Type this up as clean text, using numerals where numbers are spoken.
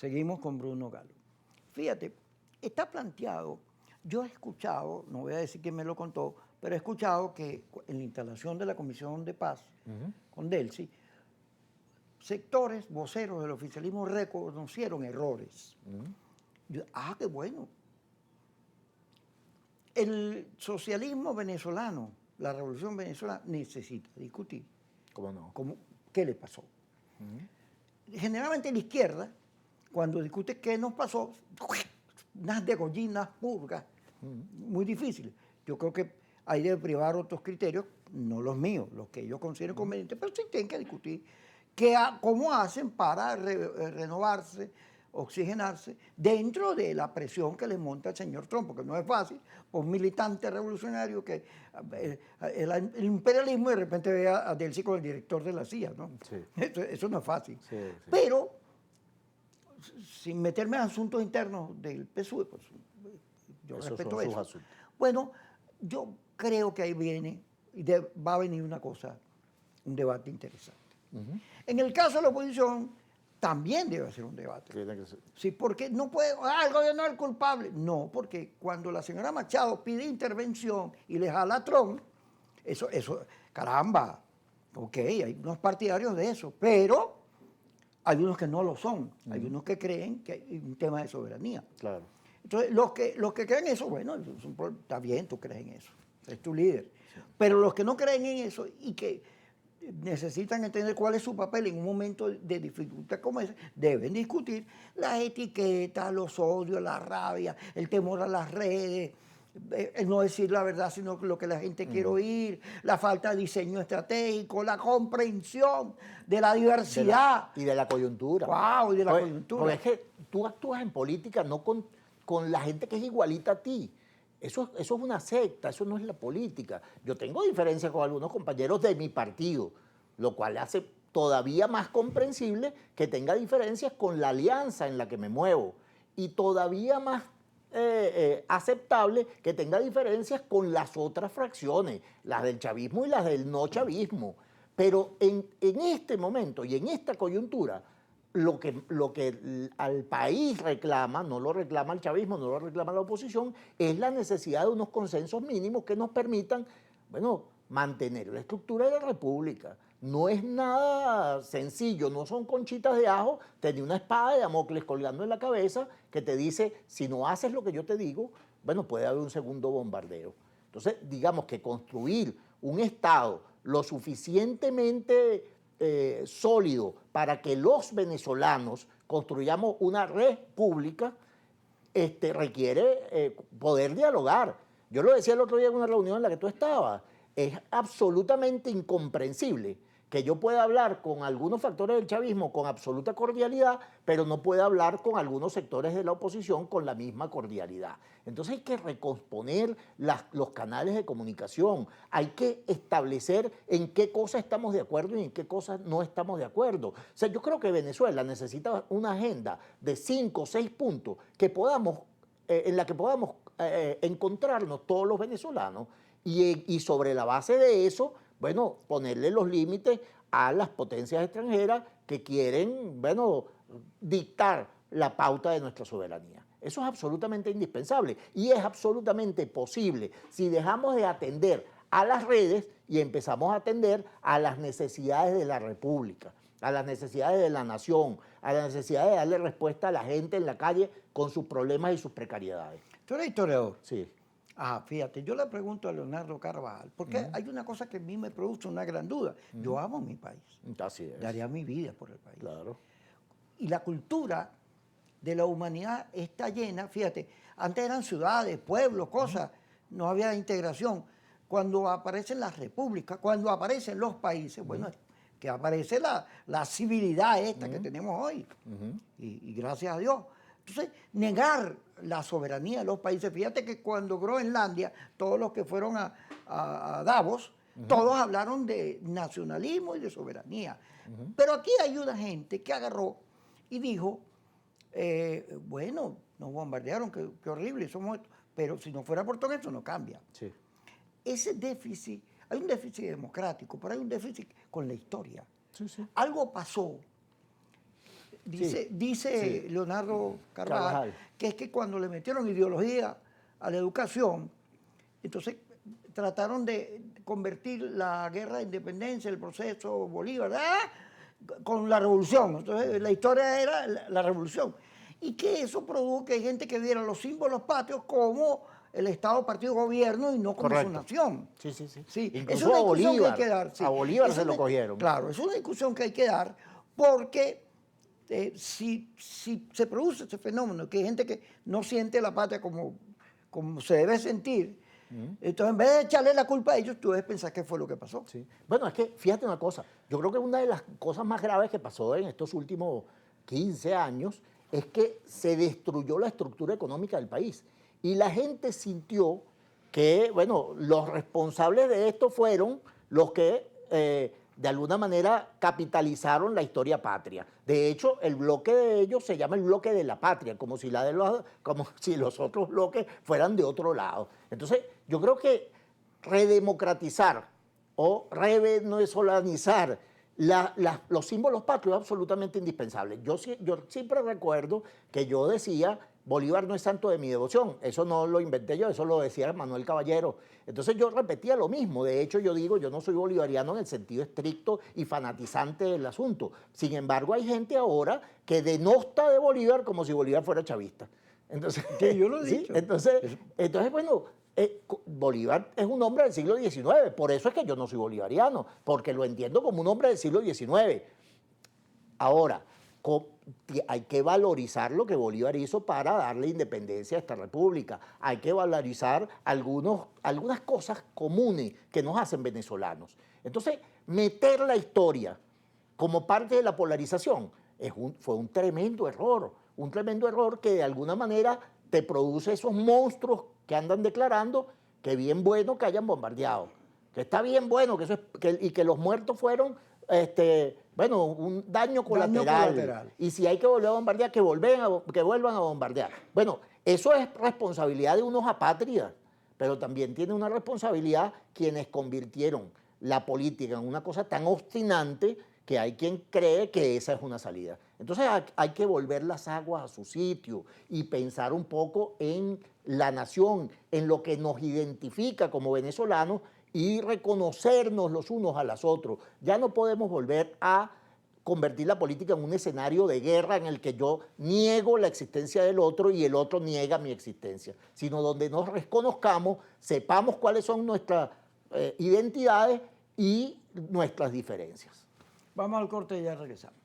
Seguimos con Bruno Galo. Fíjate, está planteado, yo he escuchado, no voy a decir quién me lo contó, pero he escuchado que en la instalación de la Comisión de Paz con Delcy, sectores voceros del oficialismo reconocieron errores. Qué bueno. El socialismo venezolano, la revolución venezolana, necesita discutir. ¿Cómo no? ¿Qué le pasó? Generalmente la izquierda, cuando discute qué nos pasó, unas degollinas purgas, muy difíciles. Yo creo que hay de privar otros criterios, no los míos, los que yo considero convenientes, pero sí tienen que discutir cómo hacen para renovarse, oxigenarse, dentro de la presión que les monta el señor Trump, porque no es fácil, un militante revolucionario que el imperialismo de repente ve a Delcy con el director de la CIA, ¿no? Sí. Eso no es fácil. Sí, sí. Pero, sin meterme en asuntos internos del PSUV, pues yo respeto eso. Bueno, yo creo que ahí viene, va a venir una cosa, un debate interesante. En el caso de la oposición, también debe ser un debate. Tiene que ser. Sí, porque no puede, el gobierno es el culpable. No, porque cuando la señora Machado pide intervención y le jala a Trump, eso, caramba, ok, hay unos partidarios de eso, pero hay unos que no lo son, hay unos que creen que hay un tema de soberanía. Claro. Entonces, los que creen eso, bueno, está bien, tú crees en eso, es tu líder. Sí. Pero los que no creen en eso y que necesitan entender cuál es su papel en un momento de dificultad como ese, deben discutir las etiquetas, los odios, la rabia, el temor a las redes, el no decir la verdad sino lo que la gente quiere oír, la falta de diseño estratégico, la comprensión de la diversidad. Y de la coyuntura. Wow, y de la coyuntura. Porque es que tú actúas en política no con la gente que es igualita a ti. Eso es una secta, eso no es la política. Yo tengo diferencias con algunos compañeros de mi partido, lo cual hace todavía más comprensible que tenga diferencias con la alianza en la que me muevo y todavía más aceptable que tenga diferencias con las otras fracciones, las del chavismo y las del no chavismo. Pero en este momento y en esta coyuntura, lo que al país reclama, no lo reclama el chavismo, no lo reclama la oposición, es la necesidad de unos consensos mínimos que nos permitan, bueno, mantener la estructura de la República. No es nada sencillo, no son conchitas de ajo, tenía una espada de Damocles colgando en la cabeza que te dice, si no haces lo que yo te digo, bueno, puede haber un segundo bombardeo. Entonces, digamos que construir un Estado lo suficientemente sólido para que los venezolanos construyamos una república, requiere poder dialogar. Yo lo decía el otro día en una reunión en la que tú estabas, es absolutamente incomprensible que yo pueda hablar con algunos factores del chavismo con absoluta cordialidad, pero no pueda hablar con algunos sectores de la oposición con la misma cordialidad. Entonces hay que recomponer los canales de comunicación, hay que establecer en qué cosas estamos de acuerdo y en qué cosas no estamos de acuerdo. O sea, yo creo que Venezuela necesita una agenda de 5 o 6 puntos que podamos, en la que podamos encontrarnos todos los venezolanos y sobre la base de eso, bueno, ponerle los límites a las potencias extranjeras que quieren, bueno, dictar la pauta de nuestra soberanía. Eso es absolutamente indispensable y es absolutamente posible si dejamos de atender a las redes y empezamos a atender a las necesidades de la República, a las necesidades de la nación, a la necesidad de darle respuesta a la gente en la calle con sus problemas y sus precariedades. ¿Tú eres historiador? Sí. Fíjate, yo le pregunto a Leonardo Carvajal, porque hay una cosa que a mí me produce una gran duda. Yo amo mi país. Así es. Daría mi vida por el país. Claro. Y la cultura de la humanidad está llena, fíjate, antes eran ciudades, pueblos, cosas, no había integración. Cuando aparecen las repúblicas, cuando aparecen los países, bueno, que aparece la civilidad esta que tenemos hoy. Y gracias a Dios. Entonces, negar la soberanía de los países, fíjate que cuando Groenlandia, todos los que fueron a Davos, todos hablaron de nacionalismo y de soberanía. Pero aquí hay una gente que agarró y dijo, bueno, nos bombardearon, qué horrible, somos esto, pero si no fuera por todo eso no cambia. Sí. Ese déficit, hay un déficit democrático, pero hay un déficit con la historia. Sí, sí. Algo pasó. dice sí. Leonardo Carvajal, Carvajal. que es que cuando le metieron ideología a la educación, entonces trataron de convertir la guerra de independencia, el proceso Bolívar, con la revolución. Entonces la historia era la revolución. Y que eso produjo que hay gente que viera los símbolos patrios como el Estado, partido, gobierno y no como Correcto. su nación. Sí, sí, sí. Sí, Incluso es una a discusión que hay Bolívar. que dar. Sí. A Bolívar Es se lo una- cogieron. Claro, es una discusión que hay que dar porque si se produce ese fenómeno, que hay gente que no siente la patria como se debe sentir, entonces en vez de echarle la culpa a ellos, tú debes pensar qué fue lo que pasó. Sí. Bueno, es que fíjate una cosa, yo creo que una de las cosas más graves que pasó en estos últimos 15 años es que se destruyó la estructura económica del país y la gente sintió que, bueno, los responsables de esto fueron los que de alguna manera capitalizaron la historia patria. De hecho, el bloque de ellos se llama el bloque de la patria, como si los otros bloques fueran de otro lado. Entonces, yo creo que redemocratizar o revenezolanizar los símbolos patrios es absolutamente indispensable. Yo siempre recuerdo que yo decía, Bolívar no es santo de mi devoción. Eso no lo inventé yo, eso lo decía Manuel Caballero. Entonces yo repetía lo mismo. De hecho, yo digo, yo no soy bolivariano en el sentido estricto y fanatizante del asunto. Sin embargo, hay gente ahora que denosta de Bolívar como si Bolívar fuera chavista. Entonces, Que yo lo he ¿sí? dicho. Entonces, bueno, Bolívar es un hombre del siglo XIX, por eso es que yo no soy bolivariano, porque lo entiendo como un hombre del siglo XIX. Ahora, hay que valorizar lo que Bolívar hizo para darle independencia a esta república. Hay que valorizar algunas cosas comunes que nos hacen venezolanos. Entonces, meter la historia como parte de la polarización fue un tremendo error que de alguna manera te produce esos monstruos que andan declarando que bien bueno que hayan bombardeado, que está bien bueno y que los muertos fueron bueno, un daño colateral. Y si hay que volver a bombardear, que vuelvan a bombardear. Bueno, eso es responsabilidad de unos apátridas, pero también tiene una responsabilidad quienes convirtieron la política en una cosa tan obstinante que hay quien cree que esa es una salida. Entonces hay que volver las aguas a su sitio y pensar un poco en la nación, en lo que nos identifica como venezolanos y reconocernos los unos a los otros. Ya no podemos volver a convertir la política en un escenario de guerra en el que yo niego la existencia del otro y el otro niega mi existencia, sino donde nos reconozcamos, sepamos cuáles son nuestras identidades y nuestras diferencias. Vamos al corte y ya regresamos.